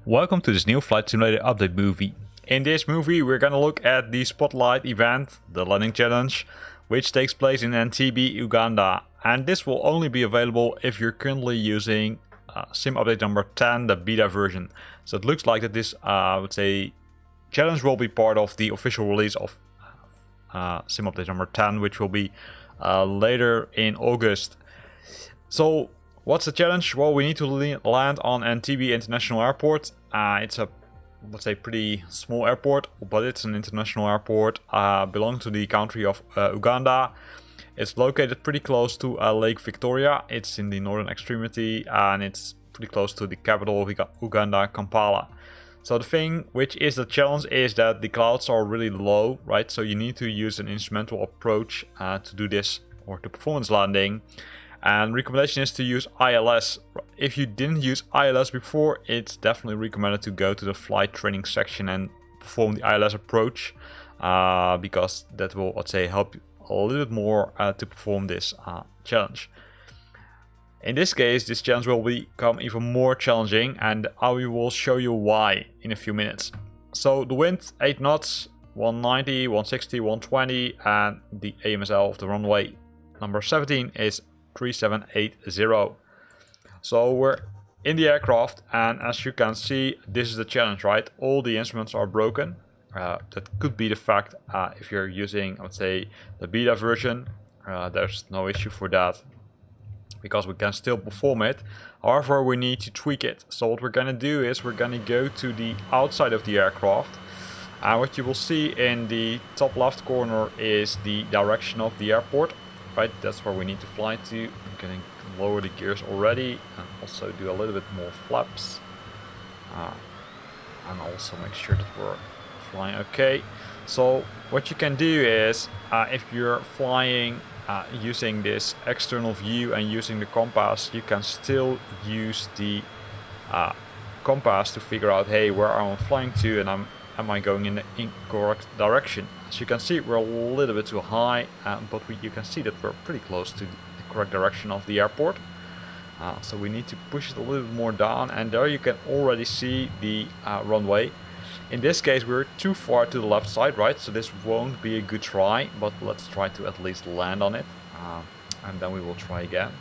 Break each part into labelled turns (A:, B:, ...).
A: Welcome to this new Flight Simulator update movie. In this movie we're gonna look at the Spotlight event, the landing challenge, which takes place in Entebbe, Uganda. And this will only be available if you're currently using sim update number 10, the beta version. So it looks like that this, I would say, challenge will be part of the official release of sim update number 10, which will be later in August. So what's the challenge? Well, we need to land on Entebbe International Airport. It's a, let's say, pretty small airport, but it's an international airport. Belongs to the country of Uganda. It's located pretty close to Lake Victoria. It's in the northern extremity, and it's pretty close to the capital of Uganda, Kampala. So the thing which is the challenge is that the clouds are really low, right? So you need to use an instrumental approach to do this, or to perform this landing. And recommendation is to use ILS. If you didn't use ILS before, it's definitely recommended to go to the flight training section and perform the ILS approach, because that will, let's say, help you a little bit more to perform this challenge. In this case, this challenge will become even more challenging, and I will show you why in a few minutes. So the wind 8 knots, 190, 160, 120, and the AMSL of the runway number 17 is 3780. So we're in the aircraft, and as you can see, this is the challenge, right? All the instruments are broken. That could be the fact if you're using, I would say, the beta version. There's no issue for that, because we can still perform it. However, we need to tweak it. So what we're gonna do is we're gonna go to the outside of the aircraft, and what you will see in the top left corner is the direction of the airport. Right, that's where we need to fly to. I'm gonna lower the gears already, and also do a little bit more flaps, and also make sure that we're flying okay. So what you can do is, if you're flying using this external view and using the compass, you can still use the compass to figure out, hey, where am I flying to, and am I going in the incorrect direction? As you can see, we're a little bit too high, but you can see that we're pretty close to the correct direction of the airport. So we need to push it a little bit more down, and there you can already see the runway. In this case, we're too far to the left side, right? So this won't be a good try, but let's try to at least land on it, and then we will try again.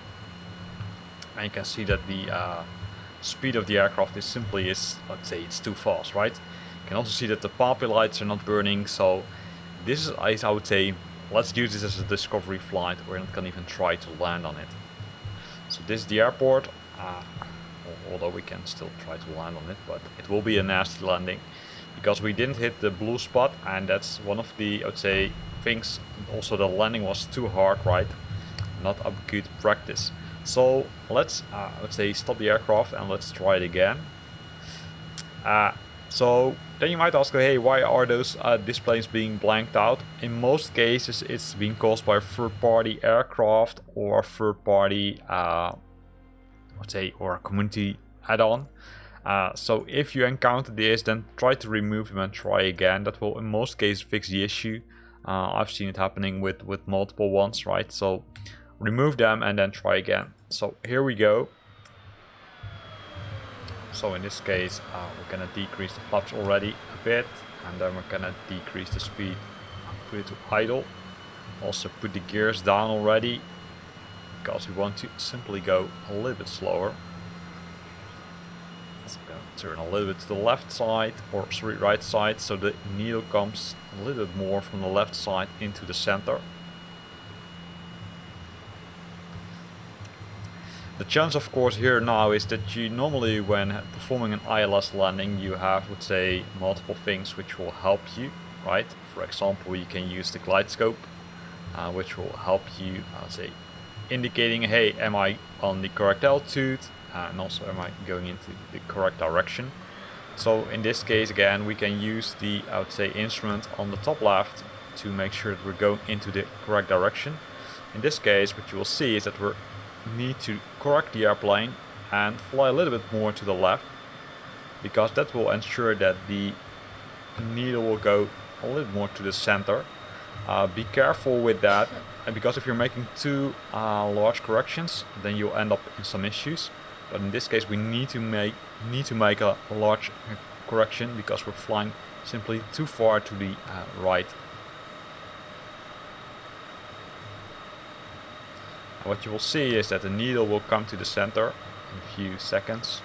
A: And you can see that the speed of the aircraft is simply, let's say, it's too fast, right? You can also see that the PAPI lights are not burning, so this is, I would say, let's use this as a discovery flight. We're not gonna even try to land on it. So this is the airport, although we can still try to land on it, but it will be a nasty landing, because we didn't hit the blue spot, and that's one of the, I would say, things. Also, the landing was too hard, right? Not a good practice. So let's, let's say, stop the aircraft and let's try it again. So then you might ask, hey, why are those displays being blanked out? In most cases, it's being caused by a third-party aircraft or a third-party, let's say, or a community add-on. So if you encounter this, then try to remove them and try again. That will, in most cases, fix the issue. I've seen it happening with multiple ones, right? So remove them and then try again. So here we go. So in this case, we're gonna decrease the flaps already a bit, and then we're gonna decrease the speed, put it to idle. Also put the gears down already, because we want to simply go a little bit slower. So I'm gonna turn a little bit to the left side, or sorry, right side, so the needle comes a little bit more from the left side into the center. The challenge, of course, here now is that you normally, when performing an ILS landing, you have, let's say, multiple things which will help you, right? For example, you can use the glide scope, which will help you, say, indicating, hey, am I on the correct altitude, and also am I going into the correct direction. So in this case, again, we can use the, I would say, instrument on the top left to make sure that we're going into the correct direction. In this case, what you will see is that we need to correct the airplane and fly a little bit more to the left, because that will ensure that the needle will go a little more to the center. Be careful with that, because if you're making too large corrections, then you'll end up in some issues. But in this case, we need to make a large correction because we're flying simply too far to the right. And what you will see is that the needle will come to the center in a few seconds.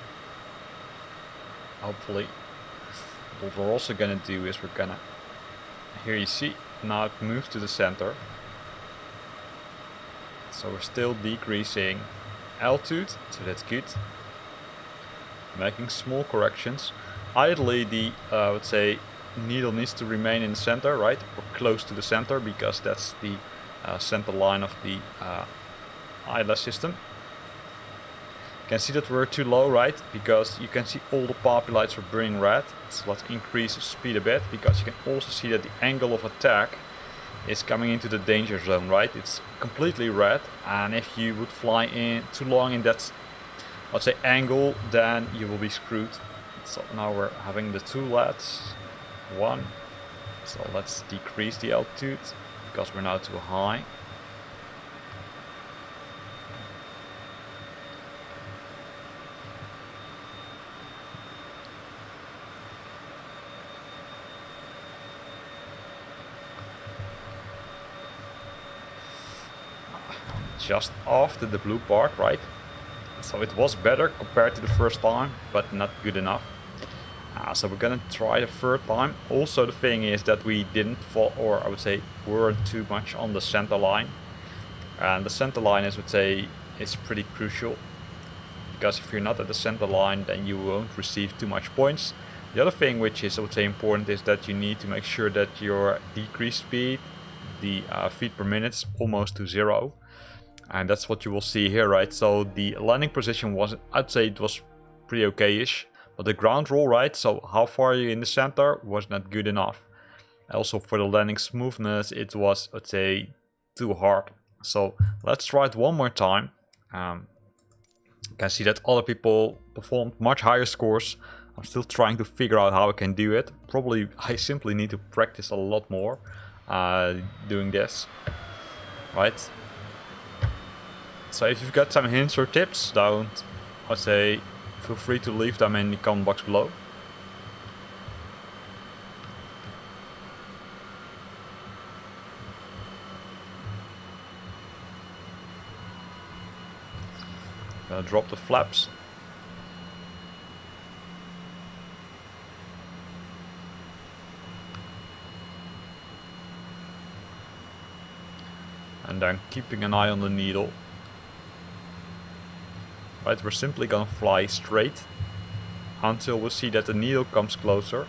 A: Hopefully. What we're also gonna do is we're gonna, here you see, now it moves to the center. So we're still decreasing altitude, so that's good. Making small corrections. Ideally the, I would say, needle needs to remain in the center, right? Or close to the center, because that's the center line of the ILS system. You can see that we're too low, right? Because you can see all the poppy lights are burning red. So let's increase the speed a bit, because you can also see that the angle of attack is coming into the danger zone, right? It's completely red, and if you would fly in too long in that, let's say, angle, then you will be screwed. So now we're having the two LEDs. One. So let's decrease the altitude, because we're now too high. Just after the blue part, right? So it was better compared to the first time, but not good enough. So we're gonna try the third time. Also, the thing is that we didn't fall, or I would say weren't too much on the center line. And the center line, I would say, is pretty crucial, because if you're not at the center line, then you won't receive too much points. The other thing which is, I would say, important is that you need to make sure that your decrease speed, the feet per minute, is almost to 0. And that's what you will see here, right? So the landing position was, I'd say it was pretty okay-ish. But the ground roll, right? So how far you're in the center was not good enough. Also for the landing smoothness, it was, I'd say, too hard. So let's try it one more time. You can see that other people performed much higher scores. I'm still trying to figure out how I can do it. Probably I simply need to practice a lot more doing this, right? So if you've got some hints or tips, don't, I'd say, feel free to leave them in the comment box below. Gonna drop the flaps. And then keeping an eye on the needle. Right, we're simply gonna fly straight until we see that the needle comes closer.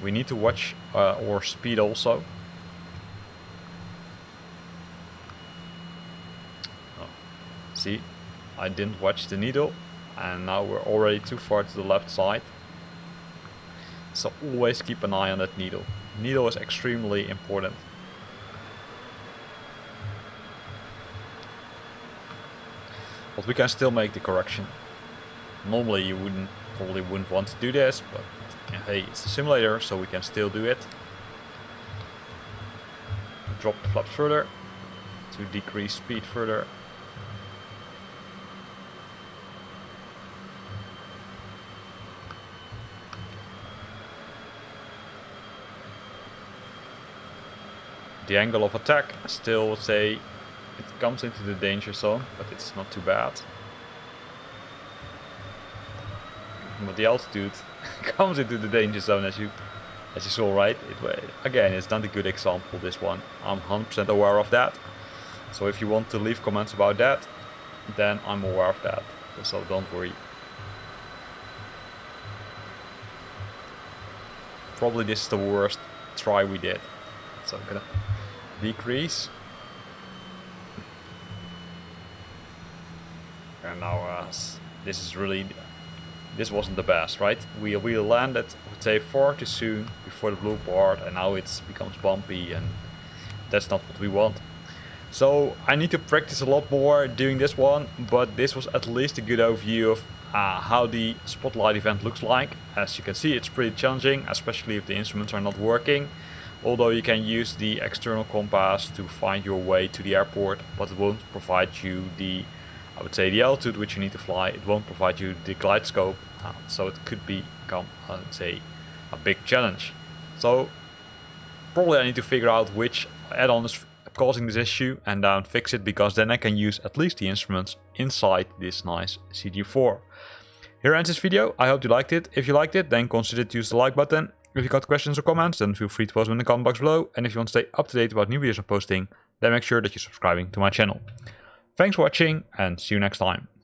A: We need to watch our speed also. Oh, see, I didn't watch the needle, and now we're already too far to the left side. So always keep an eye on that needle. Needle is extremely important. But we can still make the correction. Normally you probably wouldn't want to do this, but hey, it's a simulator, so we can still do it. Drop the flaps further to decrease speed further. The angle of attack, still would say, it comes into the danger zone, but it's not too bad. But the altitude comes into the danger zone, as you saw, right? Again, it's not a good example, this one. I'm 100% aware of that. So if you want to leave comments about that, then I'm aware of that. So don't worry. Probably this is the worst try we did. So I'm gonna decrease. And now this wasn't the best, right? We landed, I would say, far too soon before the blue part, and now it becomes bumpy, and that's not what we want. So I need to practice a lot more doing this one, but this was at least a good overview of how the spotlight event looks like. As you can see, it's pretty challenging, especially if the instruments are not working. Although you can use the external compass to find your way to the airport, but it won't provide you the, I would say, the altitude which you need to fly. It won't provide you the glide scope, so it could become, I would say, a big challenge. So probably I need to figure out which add-on is causing this issue and then fix it, because then I can use at least the instruments inside this nice CG4. Here ends this video. I hope you liked it. If you liked it, then consider to use the like button. If you got questions or comments, then feel free to post them in the comment box below. And if you want to stay up to date about new videos I'm posting, then make sure that you're subscribing to my channel. Thanks for watching and see you next time.